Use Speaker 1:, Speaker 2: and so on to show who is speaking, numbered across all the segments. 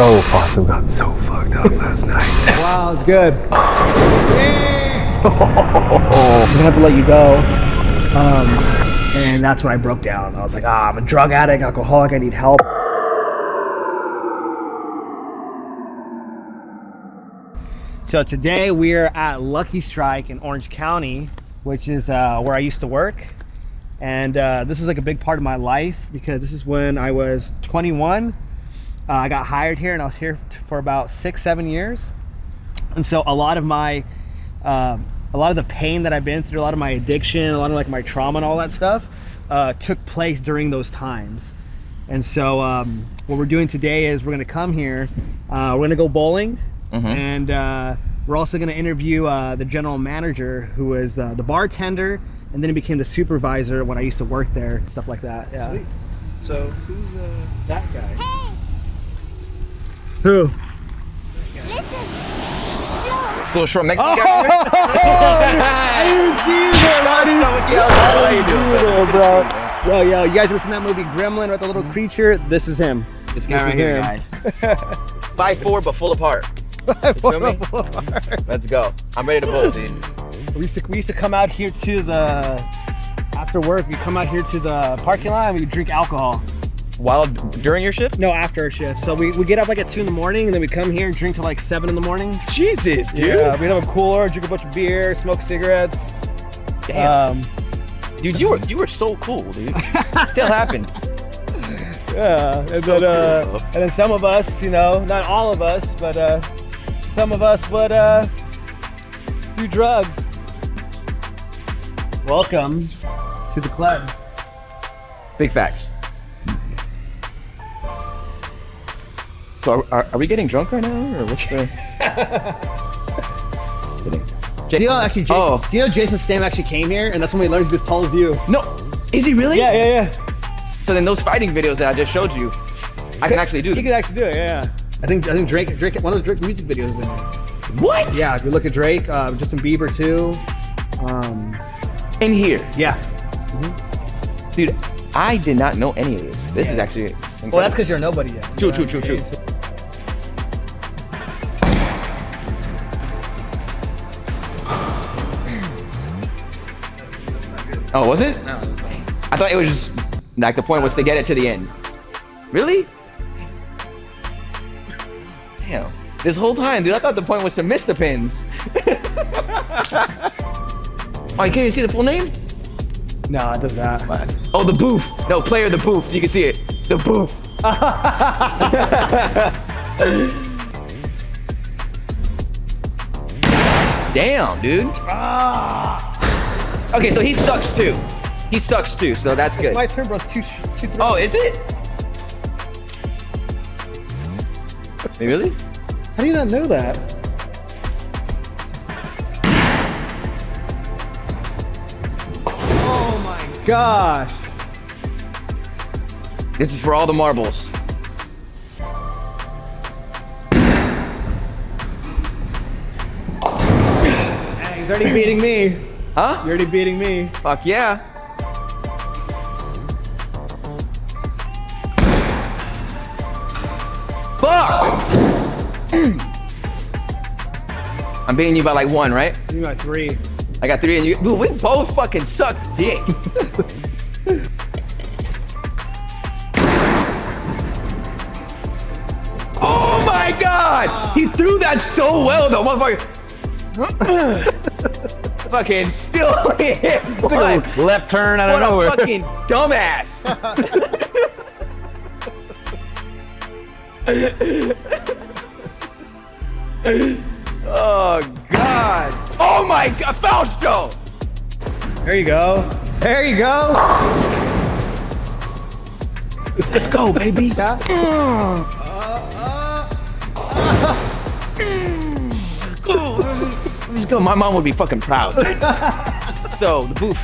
Speaker 1: Oh, Fausto got so fucked up last night.
Speaker 2: Wow, it's good. I'm gonna have to let you go. And that's when I broke down. I was like, I'm a drug addict, alcoholic, I need help. So today we're at Lucky Strike in Orange County, which is where I used to work. And this is like a big part of my life because this is when I was 21. I got hired here and I was here for about 6-7 years. And so a lot of my, a lot of the pain that I've been through, a lot of my addiction, a lot of like my trauma and all that stuff took place during those times. And so what we're doing today is we're gonna come here, we're gonna go bowling, and we're also gonna interview the general manager who was the bartender, and then he became the supervisor when I used to work there, stuff like that. Yeah.
Speaker 3: Sweet. So who's that guy?
Speaker 4: Hey.
Speaker 2: Who?
Speaker 4: Listen.
Speaker 5: Little short Mexican guy.
Speaker 2: I didn't see you, bro. Yo, you guys ever seen that movie Gremlin, right? The little creature? This is him.
Speaker 5: This guy right here, guys. 5'4", but full apart. You feel me? Let's go. I'm ready to bowl, dude.
Speaker 2: We used to come out here to the, after work, we come out here to the parking lot and we drink alcohol.
Speaker 5: While during your shift?
Speaker 2: No, after our shift. So we get up like at 2 in the morning and then we come here and drink till like 7 in the morning.
Speaker 5: Jesus, dude.
Speaker 2: Yeah, we'd have a cooler, drink a bunch of beer, smoke cigarettes.
Speaker 5: Damn. Dude, you were so cool, dude. Still happened.
Speaker 2: Yeah, and
Speaker 5: So
Speaker 2: then
Speaker 5: cool,
Speaker 2: and then some of us, you know, not all of us, but some of us would do drugs. Welcome to the club.
Speaker 5: Big facts. So are we getting drunk right now, or what's the? Just kidding.
Speaker 2: Do you know actually? Do you know Jason Statham actually came here, and that's when we learned he's as tall as you?
Speaker 5: No, is he really?
Speaker 2: Yeah.
Speaker 5: So then those fighting videos that I just showed you, I can actually do
Speaker 2: He
Speaker 5: them.
Speaker 2: could actually do it. Yeah. I think Drake, one of Drake's music videos is in there.
Speaker 5: What?
Speaker 2: Yeah, if you look at Drake, Justin Bieber too.
Speaker 5: In here,
Speaker 2: Yeah.
Speaker 5: dude. I did not know any of this. This is actually incredible.
Speaker 2: Well, that's because you're a nobody yet.
Speaker 5: True. Oh, was it? No, it was lame. I thought it was just, like, the point was to get it to the end. Really? Damn. This whole time, dude, I thought the point was to miss the pins. Oh, you can't even see the full name?
Speaker 2: No, it does that.
Speaker 5: What? Oh, the Boof. No, player the Boof. You can see it. The Boof. Damn, dude. Okay, so he sucks too. He sucks too, so that's good.
Speaker 2: My turn, bro. Two, three.
Speaker 5: Oh, is it? Wait, really?
Speaker 2: How do you not know that? Oh my gosh.
Speaker 5: This is for all the marbles.
Speaker 2: Hey, he's already beating me.
Speaker 5: Huh?
Speaker 2: You're already beating me.
Speaker 5: Fuck yeah. Fuck! I'm beating you by like 1, right?
Speaker 2: You got 3.
Speaker 5: I got 3 and you. Dude, we both fucking suck dick. Oh my god! He threw that so well though, motherfucker. Fucking still hit. What?
Speaker 1: Left turn out of
Speaker 5: What a
Speaker 1: nowhere.
Speaker 5: fucking dumbass. Oh god. Oh my god, Fausto!
Speaker 2: There you go. There you go.
Speaker 5: Let's go, baby.
Speaker 2: Yeah.
Speaker 5: Let's go. My mom would be fucking proud. So, the Boof.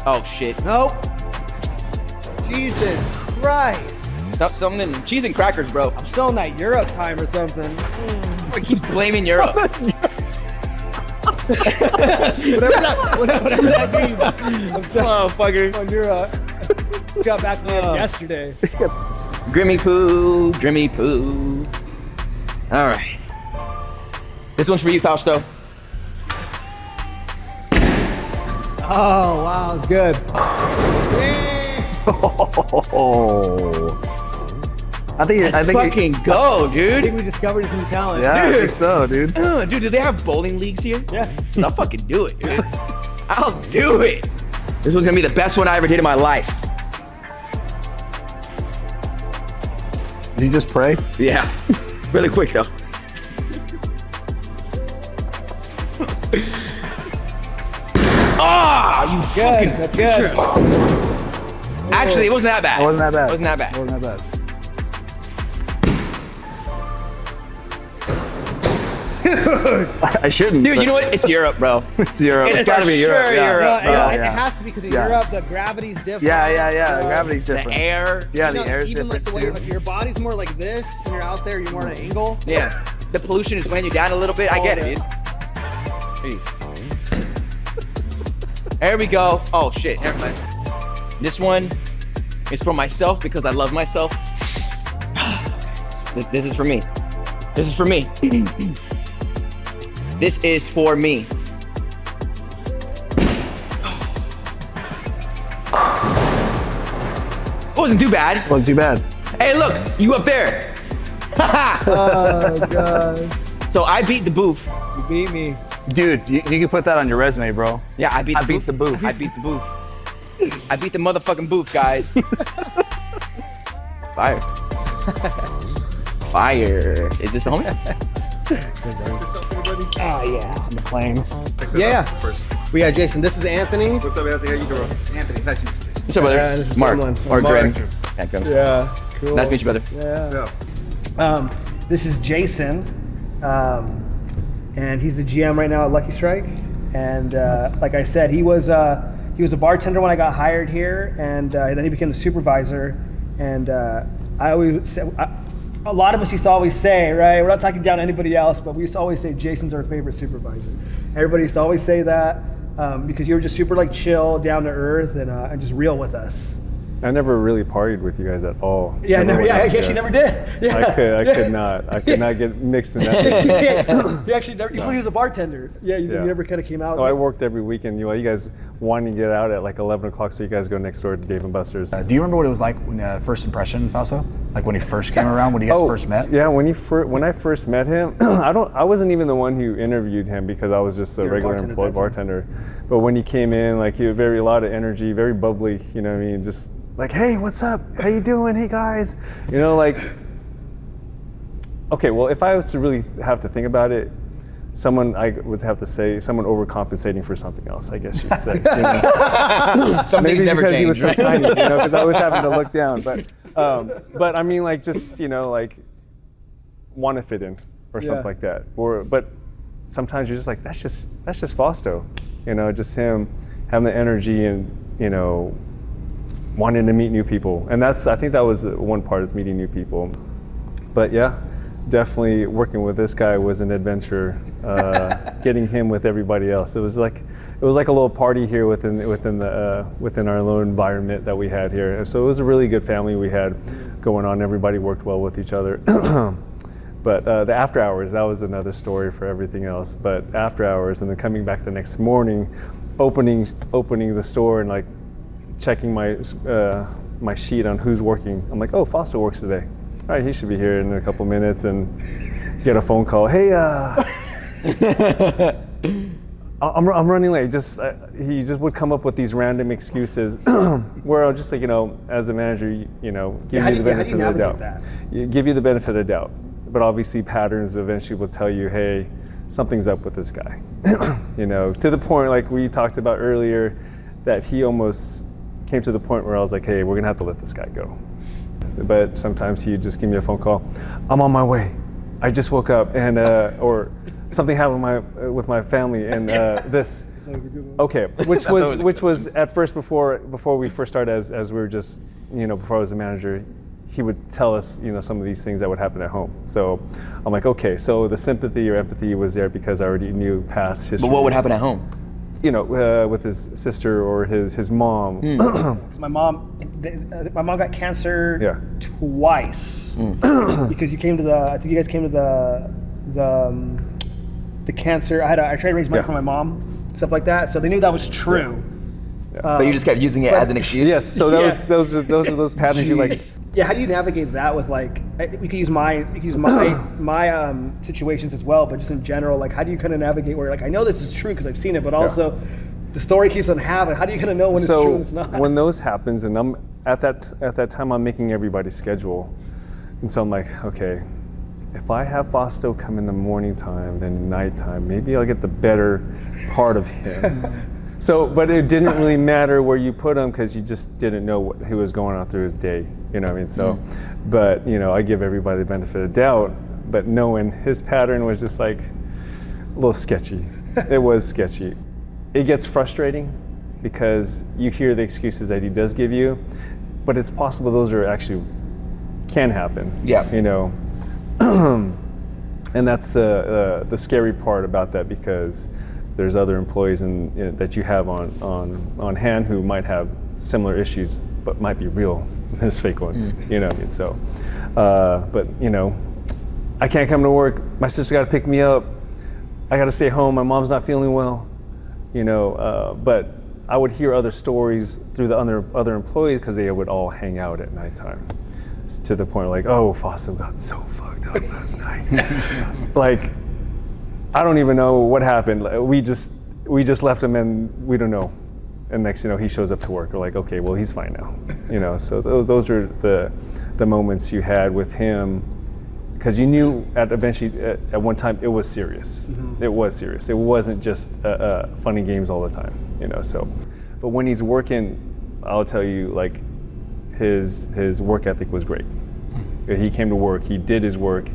Speaker 5: Oh shit.
Speaker 2: Nope. Jesus Christ.
Speaker 5: Something, cheese and crackers, bro.
Speaker 2: I'm still in that Europe time or something.
Speaker 5: I keep blaming Europe.
Speaker 2: Whatever that means.
Speaker 5: Motherfucker.
Speaker 2: On Europe. Got back to yesterday.
Speaker 5: Grimmy poo, Grimmy poo. All right. This one's for you, Fausto.
Speaker 2: Oh, wow, it's good.
Speaker 1: Oh. I think
Speaker 5: Fucking go,
Speaker 2: I think
Speaker 5: dude.
Speaker 2: we discovered his new talent.
Speaker 1: Yeah, I
Speaker 5: Dude.
Speaker 1: think so, dude.
Speaker 5: Dude, do they have bowling leagues here?
Speaker 2: Yeah.
Speaker 5: I'll fucking do it, dude. I'll do it. This one's gonna be the best one I ever did in my life.
Speaker 1: Did you just pray?
Speaker 5: Yeah. Really quick though. Ah, you fucking
Speaker 2: That's good.
Speaker 5: bitch. Actually, it wasn't that bad.
Speaker 1: It wasn't that bad.
Speaker 5: It wasn't that bad.
Speaker 1: It wasn't that bad. I shouldn't.
Speaker 5: Dude, you know what? It's Europe, bro.
Speaker 1: It's Europe.
Speaker 5: It's
Speaker 1: It's gotta
Speaker 5: for
Speaker 1: be Europe.
Speaker 5: sure
Speaker 1: yeah.
Speaker 5: Europe,
Speaker 2: No,
Speaker 5: bro.
Speaker 2: it
Speaker 1: Yeah.
Speaker 2: has to be because in
Speaker 1: Yeah.
Speaker 2: Europe the gravity's different.
Speaker 1: Yeah. The gravity's
Speaker 5: The
Speaker 1: different.
Speaker 5: air.
Speaker 1: Yeah,
Speaker 2: You know,
Speaker 1: the air's
Speaker 2: even like
Speaker 1: different
Speaker 2: the way
Speaker 1: too.
Speaker 2: like your body's more like this, when you're out there, you're more at an angle.
Speaker 5: Yeah. The pollution is weighing you down a little bit. I get it,
Speaker 2: yeah.
Speaker 5: dude. Jeez. There we go. Oh shit, never mind. This one is for myself because I love myself. This is for me. This is for me. This is for me. It wasn't too bad.
Speaker 1: Wasn't too bad.
Speaker 5: Hey, look, you up there.
Speaker 2: Oh god,
Speaker 5: So I beat the Boof.
Speaker 2: you beat me.
Speaker 1: Dude, you can put that on your resume, bro.
Speaker 5: Yeah, I beat the
Speaker 1: Boof.
Speaker 5: I beat the Boof. I beat the motherfucking Boof, guys. Fire. Fire. Is this the homie?
Speaker 2: Oh yeah, on the plane. Yeah.
Speaker 3: First.
Speaker 2: We got Jason. This is Anthony.
Speaker 3: What's up, Anthony? How you doing? Anthony, nice to meet you.
Speaker 5: What's up, brother?
Speaker 2: Yeah, this is
Speaker 5: Mark.
Speaker 2: Gremlin.
Speaker 5: Or
Speaker 2: Mark.
Speaker 5: Grim. Yeah, Grim.
Speaker 2: Yeah. Cool.
Speaker 5: Nice to meet you, brother.
Speaker 2: Yeah.
Speaker 3: Yeah.
Speaker 2: This is Jason, and he's the GM right now at Lucky Strike. And like I said, he was a bartender when I got hired here, and then he became the supervisor. And I always say, a lot of us used to always say, right? We're not talking down to anybody else, but we used to always say Jason's our favorite supervisor. Everybody used to always say that because you were just super like chill, down to earth, and just real with us.
Speaker 4: I never really partied with you guys at all.
Speaker 2: Yeah,
Speaker 4: Never went
Speaker 2: I
Speaker 4: out
Speaker 2: actually
Speaker 4: with
Speaker 2: never
Speaker 4: you
Speaker 2: did.
Speaker 4: guys.
Speaker 2: Yeah.
Speaker 4: I could not. I could not get mixed in that.
Speaker 2: You actually never, when he was a bartender. Yeah, you
Speaker 4: Yeah.
Speaker 2: never kind of came out.
Speaker 4: Oh, I worked every weekend. You guys wanting to get out at like 11 o'clock, so you guys go next door to Dave and Buster's.
Speaker 6: Do you remember what it was like when first impression, Fausto? Like when he first came around, when you guys first met?
Speaker 4: Yeah, when I first met him, I wasn't even the one who interviewed him because I was just a
Speaker 2: You're a
Speaker 4: regular
Speaker 2: bartender
Speaker 4: employed
Speaker 2: at that time.
Speaker 4: bartender. But when he came in, like he had a lot of energy, very bubbly. You know what I mean? Just like, hey, what's up? How you doing? Hey guys. You know, like. Okay, well, if I was to really have to think about it, I would have to say someone overcompensating for something else, I guess you'd say. You know?
Speaker 5: Some things
Speaker 4: Maybe
Speaker 5: never
Speaker 4: because
Speaker 5: change.
Speaker 4: he was so
Speaker 5: right?
Speaker 4: tiny, you know, because I was having to look down. But I mean, like, just, you know, like, want to fit in or
Speaker 2: Yeah.
Speaker 4: something like that. But sometimes you're just like, that's just Fausto, you know, just him having the energy and, you know, wanting to meet new people. And I think that was one part, is meeting new people. But yeah, definitely working with this guy was an adventure. Getting him with everybody else, it was like a little party here within our little environment that we had here. And so it was a really good family we had going on. Everybody worked well with each other. But the after hours, that was another story for everything else. But after hours, and then coming back the next morning, opening the store and like checking my sheet on who's working. I'm like, oh, Fausto works today. All right, he should be here in a couple minutes, and get a phone call. Hey, I'm running late. He just would come up with these random excuses where I'll just like, you know, as a manager, you know, give you the benefit of the doubt. Give you the benefit of doubt. But obviously patterns eventually will tell you, hey, something's up with this guy. You know, to the point like we talked about earlier, that he almost came to the point where I was like, hey, we're gonna have to let this guy go. But sometimes he'd just give me a phone call. I'm on my way. I just woke up, and or something happened with my family, and this. Okay, which was at first before we first started as we were just, you know, before I was a manager, he would tell us, you know, some of these things that would happen at home. So I'm like, okay, so the sympathy or empathy was there because I already knew past history.
Speaker 5: But what would happen at home?
Speaker 4: with his sister or his mom.
Speaker 2: My mom got cancer
Speaker 4: Yeah.
Speaker 2: twice because you came to the. I think you guys came to the cancer. I tried to raise money
Speaker 4: Yeah.
Speaker 2: for my mom, stuff like that. So they knew that was true.
Speaker 5: But you just kept using it as an excuse.
Speaker 4: Yes. So those are those patterns you like.
Speaker 2: Yeah, how do you navigate that with like? We could use my situations as well, but just in general, like how do you kind of navigate where like I know this is true because I've seen it, but also the story keeps on happening. How do you kind of know when it's true and it's not?
Speaker 4: When those happens, and I'm at that time, I'm making everybody's schedule, and so I'm like, okay, if I have Fausto come in the morning time, then nighttime, maybe I'll get the better part of him. So, but it didn't really matter where you put him because you just didn't know what he was going on through his day. You know what I mean? So, but I give everybody the benefit of doubt. But knowing his pattern was just like a little sketchy. It was sketchy. It gets frustrating because you hear the excuses that he does give you, but it's possible those are actually can happen.
Speaker 5: Yeah.
Speaker 4: And that's the scary part about that because there's other employees that you have on hand who might have similar issues, but might be real. There's fake ones, you know what I mean? So, but I can't come to work. My sister got to pick me up. I got to stay home. My mom's not feeling well, but I would hear other stories through the other employees because they would all hang out at nighttime. To the point like, oh, Fausto got so fucked up last night. Like, I don't even know what happened. We just left him and we don't know. And next, he shows up to work. We're like, okay, well, he's fine now. So those are the moments you had with him, because you knew at one time it was serious. It was serious. It wasn't just funny games all the time. So, but when he's working, I'll tell you, like, his work ethic was great. He came to work. He did his work.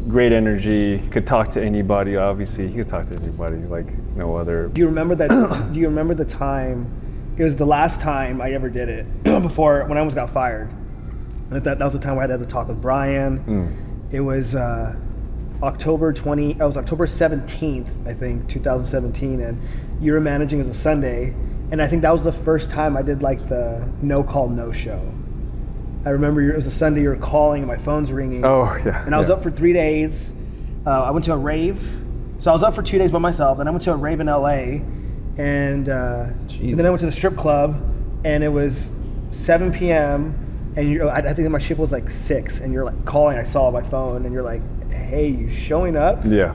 Speaker 4: Great energy, could talk to anybody. Obviously, he could talk to anybody like no other.
Speaker 2: Do you remember that? Do you remember the time? It was the last time I ever did it before when I almost got fired. And that was the time where I had to talk with Brian. It was October 17th, I think, 2017, and you were managing as a Sunday, and I think that was the first time I did like the no call, no show. I remember it was a Sunday, you were calling and my phone's ringing.
Speaker 4: Oh, yeah.
Speaker 2: And I was up for 3 days. I went to a rave. So I was up for 2 days by myself. Then I went to a rave in LA. And then I went to the strip club and it was 7 p.m. And I think my shift was like 6. And you're like calling, I saw my phone and you're like, hey, you showing up?
Speaker 4: Yeah.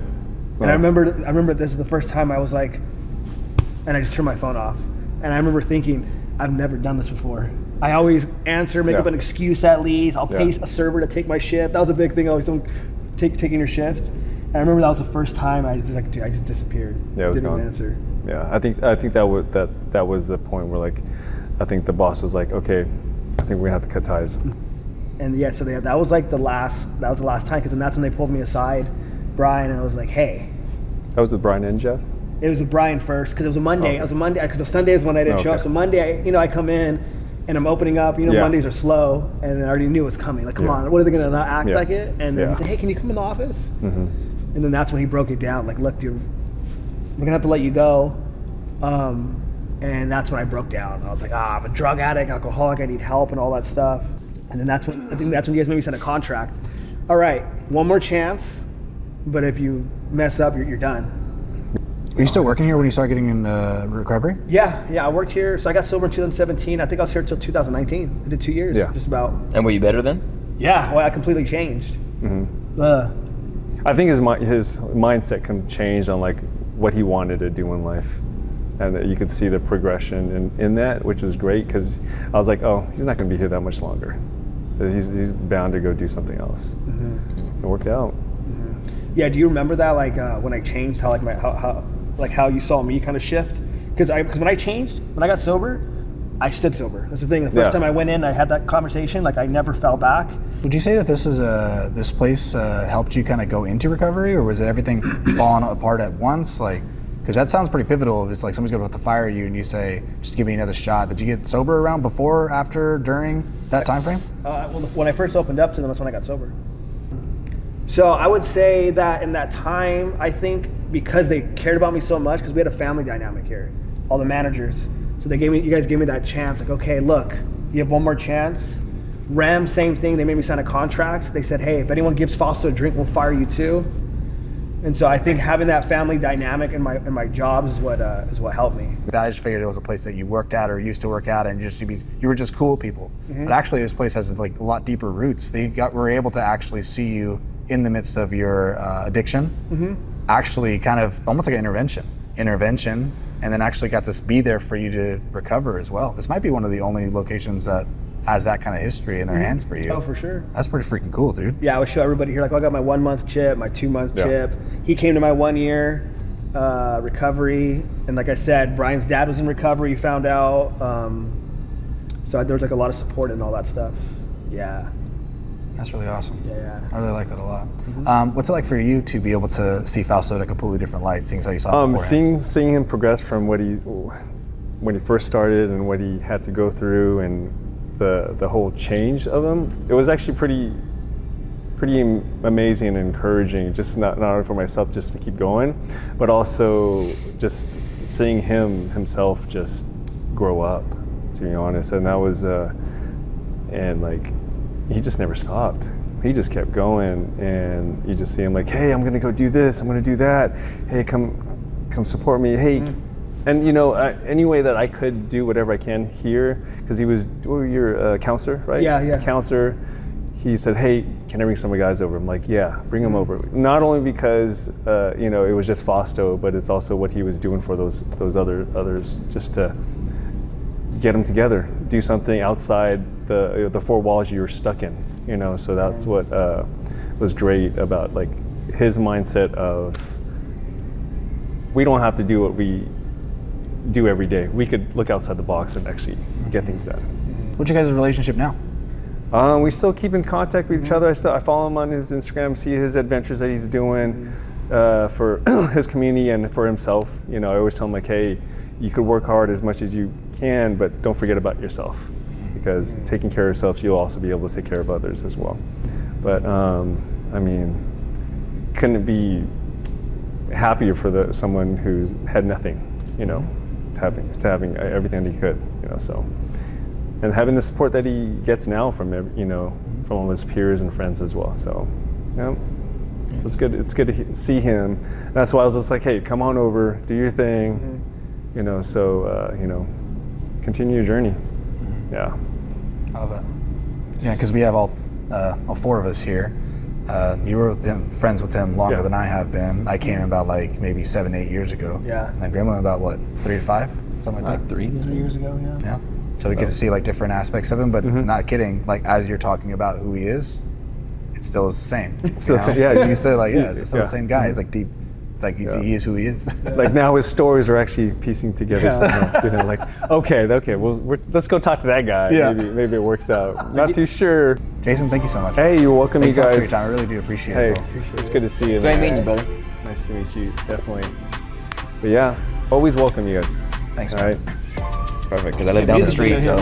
Speaker 2: And I remember this is the first time I was like, and I just turned my phone off. And I remember thinking, I've never done this before. I always answer, make up an excuse at least. I'll pay a server to take my shift. That was a big thing. Always taking your shift. And I remember that was the first time I just disappeared.
Speaker 4: Yeah, it was
Speaker 2: Didn't
Speaker 4: gone.
Speaker 2: even answer.
Speaker 4: Yeah, I think that was the point where like, I think the boss was like, okay, I think we're gonna have to cut ties.
Speaker 2: And yeah, so that was like the last time, because then that's when they pulled me aside, Brian, and I was like, hey.
Speaker 4: That was with Brian and Jeff?
Speaker 2: It was with Brian first, because it was a Monday.
Speaker 4: Okay.
Speaker 2: It was a Monday, because the Sunday is when I didn't show up. So Monday, I come in, and I'm opening up, Mondays are slow, and I already knew it was coming. Like, come on, what are they gonna not act like it? And then he said, hey, can you come in the office? And then that's when he broke it down. Like, look, dude, we're gonna have to let you go. And that's when I broke down. I was like, I'm a drug addict, alcoholic, I need help, and all that stuff. And then I think that's when you guys maybe sent a contract. All right, one more chance, but if you mess up, you're done.
Speaker 6: Were you still working here when you started getting in recovery?
Speaker 2: Yeah, I worked here. So I got sober in 2017. I think I was here until 2019. I did 2 years, just about.
Speaker 5: And were you better then?
Speaker 2: Yeah, well, I completely changed.
Speaker 4: I think his mindset can change on like what he wanted to do in life. And you could see the progression in that, which was great, because I was like, oh, he's not going to be here that much longer. He's bound to go do something else. It worked out.
Speaker 2: Yeah, do you remember that, like when I changed, how how you saw me kind of shift? Because when I changed, when I got sober, I stood sober. That's the thing. The first time I went in, I had that conversation. Like, I never fell back.
Speaker 6: Would you say that this place helped you kind of go into recovery, or was it everything falling apart at once? Like, because that sounds pretty pivotal. It's like somebody's going to fire you, and you say, "Just give me another shot." Did you get sober around before, after, during that time frame?
Speaker 2: Well, when I first opened up to them, that's when I got sober. So I would say that in that time, I think because they cared about me so much, because we had a family dynamic here, all the managers. So you guys gave me that chance. Like, okay, look, you have one more chance. Ram, same thing. They made me sign a contract. They said, hey, if anyone gives Fausto a drink, we'll fire you too. And so I think having that family dynamic in my jobs is what helped me.
Speaker 6: I just figured it was a place that you worked at or used to work at, and you were just cool people. But actually, this place has like a lot deeper roots. They were able to actually see you in the midst of your addiction. Actually, kind of almost like an intervention, and then actually got to be there for you to recover as well. This might be one of the only locations that has that kind of history in their hands for you.
Speaker 2: Oh, for sure.
Speaker 6: That's pretty freaking cool, dude.
Speaker 2: Yeah, I would show everybody here, like, I got my 1 month chip, my 2 month chip. He came to my 1 year recovery. And like I said, Brian's dad was in recovery, found out. So there was like a lot of support and all that stuff. Yeah.
Speaker 6: That's really awesome.
Speaker 2: Yeah.
Speaker 6: I really like that a lot. What's it like for you to be able to see Fausto in a completely different light, seeing how you saw him beforehand?
Speaker 4: Seeing him progress from when he first started and what he had to go through, and the whole change of him, it was actually pretty amazing and encouraging, just not only for myself just to keep going, but also just seeing himself just grow up, to be honest. And that was and like, he just never stopped. He just kept going, and you just see him like, hey, I'm gonna go do this, I'm gonna do that, hey, come support me, hey. And you know, any way that I could do whatever I can here, because he was, you're a counselor, right?
Speaker 2: Yeah.
Speaker 4: Counselor. He said, hey, can I bring some of the guys over? I'm like, yeah, bring them over. Not only because you know, it was just Fausto, but it's also what he was doing for those others, just to get them together, do something outside the four walls you were stuck in. You know, so that's what was great about like his mindset of, we don't have to do what we do every day. We could look outside the box and actually get things done.
Speaker 6: What's your guys' relationship now?
Speaker 4: We still keep in contact with each other. I follow him on his Instagram, see his adventures that he's doing for his community and for himself. You know, I always tell him like, hey, you could work hard as much as you can, but don't forget about yourself, because taking care of yourself, you'll also be able to take care of others as well. But I mean, couldn't be happier for someone who's had nothing, you know, to having everything that he could, you know. So, and having the support that he gets now from from all his peers and friends as well. So, yeah, so it's good. It's good to see him. And that's why I was just like, hey, come on over, do your thing, you know. So you know, continue your journey. Yeah.
Speaker 6: I love that. Yeah, because we have all four of us here. You were friends with him longer than I have been. I came in about like maybe 7-8 years ago. Yeah. And then Grandma about what, 3 to 5, something like that. 3 years ago. Yeah. Yeah. So we get to see like different aspects of him, but not kidding. Like as you're talking about who he is, it still is the same. Yeah. You said like, it's still the same guy. It's like deep. It's like he is who he is.
Speaker 4: Like now his stories are actually piecing together. You know, like okay, well, let's go talk to that guy. Yeah. Maybe it works out. Not too sure.
Speaker 6: Jason, thank you so much.
Speaker 4: Hey, you're welcome.
Speaker 6: Thanks
Speaker 4: you guys.
Speaker 6: So much for your time. I really do appreciate it.
Speaker 4: Hey, it's good to see you.
Speaker 5: Great meeting you, brother.
Speaker 4: Nice to meet you. Definitely. But yeah, always welcome you guys.
Speaker 6: Thanks.
Speaker 4: All right.
Speaker 5: Perfect, because I live down the street, so.
Speaker 2: A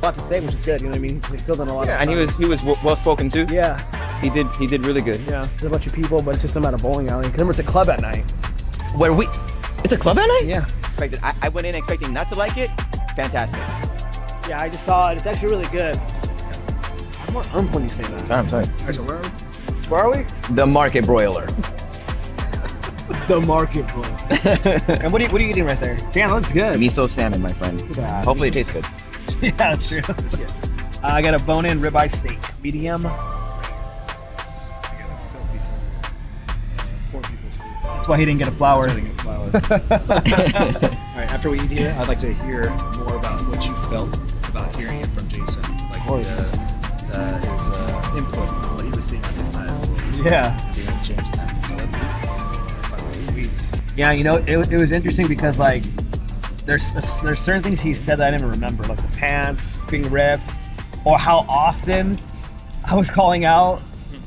Speaker 2: lot to say, which is good. You know what I mean? He filled in a lot.
Speaker 5: Yeah, and he was well spoken too.
Speaker 2: Yeah.
Speaker 5: He did really good.
Speaker 2: Yeah. There's a bunch of people, but it's just not a bowling alley. Remember, it's a club at night.
Speaker 5: It's a club at night?
Speaker 2: Yeah.
Speaker 5: I went in expecting not to like it. Fantastic.
Speaker 2: Yeah, I just saw it. It's actually really good. I'm more when you say that.
Speaker 5: I'm sorry.
Speaker 6: So
Speaker 2: Where are we?
Speaker 5: The Market Broiler.
Speaker 2: The Market Broiler. And what are you eating right there? Damn, that looks good.
Speaker 5: Miso salmon, my friend.
Speaker 2: Yeah.
Speaker 5: Hopefully it tastes good.
Speaker 2: Yeah, that's true. I got a bone-in ribeye steak, medium.
Speaker 6: Poor people's food.
Speaker 2: That's why he didn't get a flower.
Speaker 6: All right, after we eat here, I'd like to hear more about what you felt about hearing it from Jason. Like his input on what he was seeing on his side of the world.
Speaker 2: Yeah.
Speaker 6: Being able to change that. So let's eat.
Speaker 2: Yeah, you know, it was interesting because like there's certain things he said that I didn't even remember, like the pants being ripped, or how often I was calling out.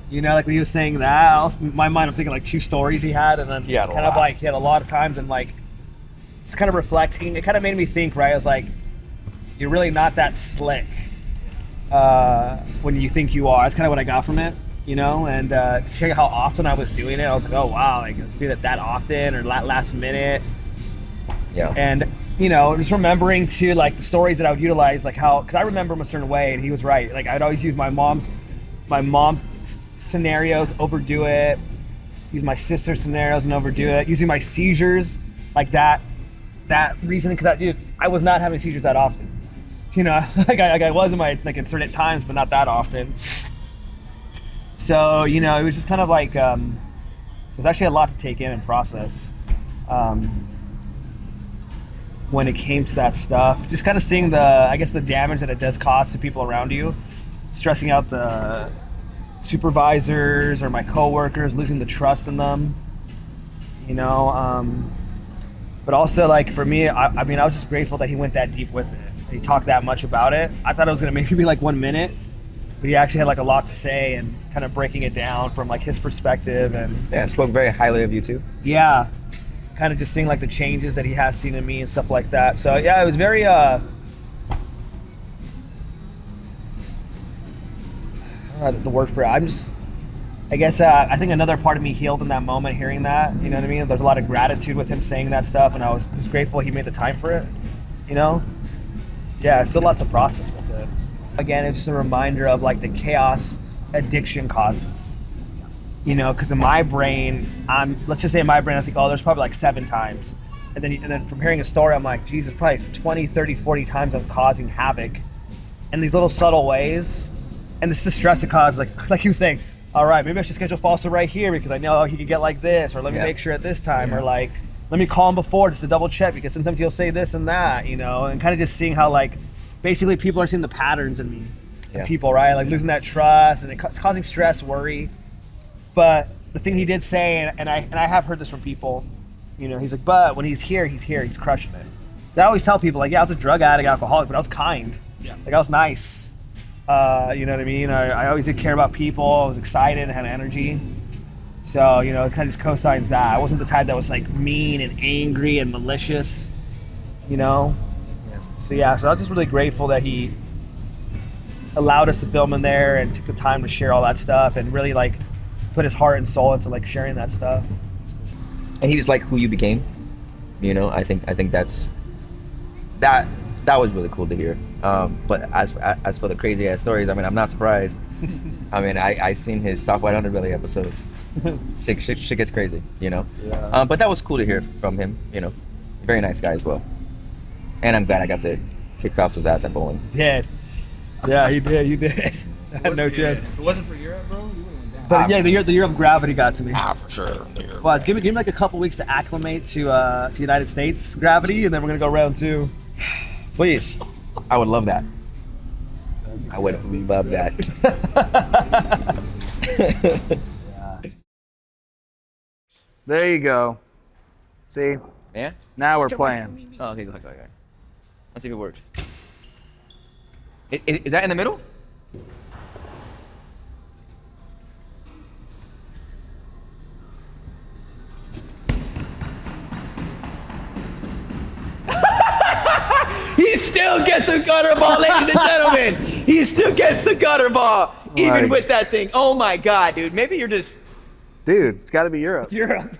Speaker 2: You know, like when he was saying that, in my mind I'm thinking like 2 stories he had, and then he had a lot of times, and like it's kind of reflecting. It kind of made me think, right? I was like, you're really not that slick when you think you are. That's kind of what I got from it. you know, and just hearing how often I was doing it, I was like, oh wow, like I was doing it that often or last minute.
Speaker 5: Yeah.
Speaker 2: And you know, just remembering to like the stories that I would utilize, like how, because I remember him a certain way, and he was right. Like I'd always use my mom's scenarios, overdo it. Use my sister's scenarios and overdo it. Using my seizures, like that reasoning, because dude, I was not having seizures that often. You know, like I was in my like in certain times, but not that often. So you know, it was just kind of like it was actually a lot to take in and process. When it came to that stuff, just kind of seeing the damage that it does cause to people around you, stressing out the supervisors or my coworkers, losing the trust in them, you know. But also, like for me, I mean, I was just grateful that he went that deep with it. He talked that much about it. I thought it was gonna maybe be like 1 minute, but he actually had like a lot to say and kind of breaking it down from like his perspective. And
Speaker 5: Yeah, spoke very highly of you too.
Speaker 2: yeah, kind of just seeing like the changes that he has seen in me and stuff like that. So yeah, it was very I don't know the word for it. I guess I think another part of me healed in that moment, hearing that, you know what I mean? There's a lot of gratitude with him saying that stuff, and I was just grateful he made the time for it, you know? Yeah, still lots to process with it. Again, it's just a reminder of like the chaos addiction causes, you know, because in my brain, let's just say in my brain, I think, oh, there's probably like 7 times. And then from hearing a story, I'm like, Jesus, probably 20, 30, 40 times I'm causing havoc in these little subtle ways. And it's the stress it causes, like he was saying, all right, maybe I should schedule Fausto right here because I know he could get like this, or let me make sure at this time, or like, let me call him before just to double check because sometimes he'll say this and that, you know, and kind of just seeing how like, basically people are seeing the patterns in me, in people, right? Like losing that trust, and it's causing stress, worry. But the thing he did say, and I have heard this from people, you know, he's like, but when he's crushing it. I always tell people like, yeah, I was a drug addict, alcoholic, but I was kind. Yeah. Like I was nice. You know what I mean? I always did care about people. I was excited and had energy. So, you know, it kind of just co-signs that. I wasn't the type that was like mean and angry and malicious, you know? Yeah. So I was just really grateful that he allowed us to film in there and took the time to share all that stuff and really like put his heart and soul into like sharing that stuff.
Speaker 5: And he just like who you became, you know. I think that's that was really cool to hear. But as for the crazy ass stories, I mean, I'm not surprised. I mean, I seen his Soft White Underbelly episodes. shit gets crazy, you know. Yeah. But that was cool to hear from him, you know. Very nice guy as well. And I'm glad I got to kick Fausto's ass at bowling.
Speaker 2: Did. Yeah, you did. You did. I had no chance.
Speaker 6: If it wasn't for Europe, bro, you would have went down.
Speaker 2: But yeah, the year of gravity got to me.
Speaker 5: For sure.
Speaker 2: Well, give me like a couple weeks to acclimate to United States gravity, and then we're gonna go round 2.
Speaker 5: Please, I would love that. I would love that.
Speaker 1: There you go. See?
Speaker 5: Yeah?
Speaker 1: Now we're playing.
Speaker 5: Oh, okay, go ahead. Let's see if it works. Is that in the middle? He still gets a gutter ball, ladies and gentlemen. He still gets the gutter ball, even with that thing. Oh my God, dude. Maybe you're just...
Speaker 1: Dude, it's got to be Europe.
Speaker 2: Europe.